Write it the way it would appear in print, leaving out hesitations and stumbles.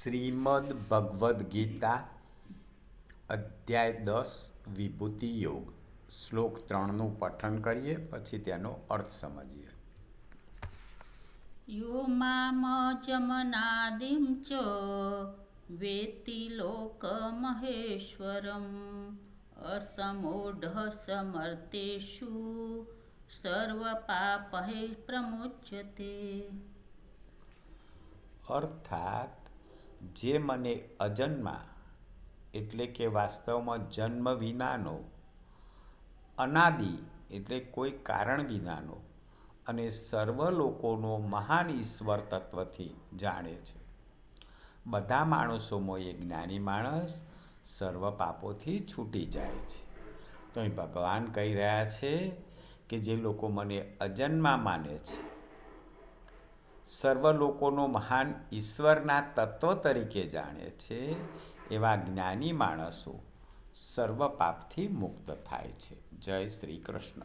શ્રીમદ ભગવદ્ ગીતા અધ્યાય 10 વિભૂતિ યોગ શ્લોક 3નું પઠન કરીએ, પછી તેનો અર્થ સમજીએ. યો મામજમનાદિમ ચ વેત્તિ લોકમહેશ્વરમ અસમૂઢઃ સમર્તેષુ સર્વપાપૈઃ પ્રમુચ્યતે. અર્થાત જે મને અજન્મા એટલે કે વાસ્તવમાં જન્મ વિનાનો, અનાદિ એટલે કોઈ કારણ વિનાનો અને સર્વ લોકોનો મહાન ઈશ્વર તત્વથી જાણે છે. બધા માણસોમાં એ જ્ઞાની માણસ સર્વ પાપોથી છૂટી જાય છે. તો અહીં ભગવાન કહી રહ્યા છે કે જે લોકો મને અજન્મા માને છે, સર્વ લોકોનો મહાન ઈશ્વરના તત્વ તરીકે જાણે છે, એવા જ્ઞાની માણસો સર્વ પાપથી મુક્ત થાય છે. જય શ્રી કૃષ્ણ.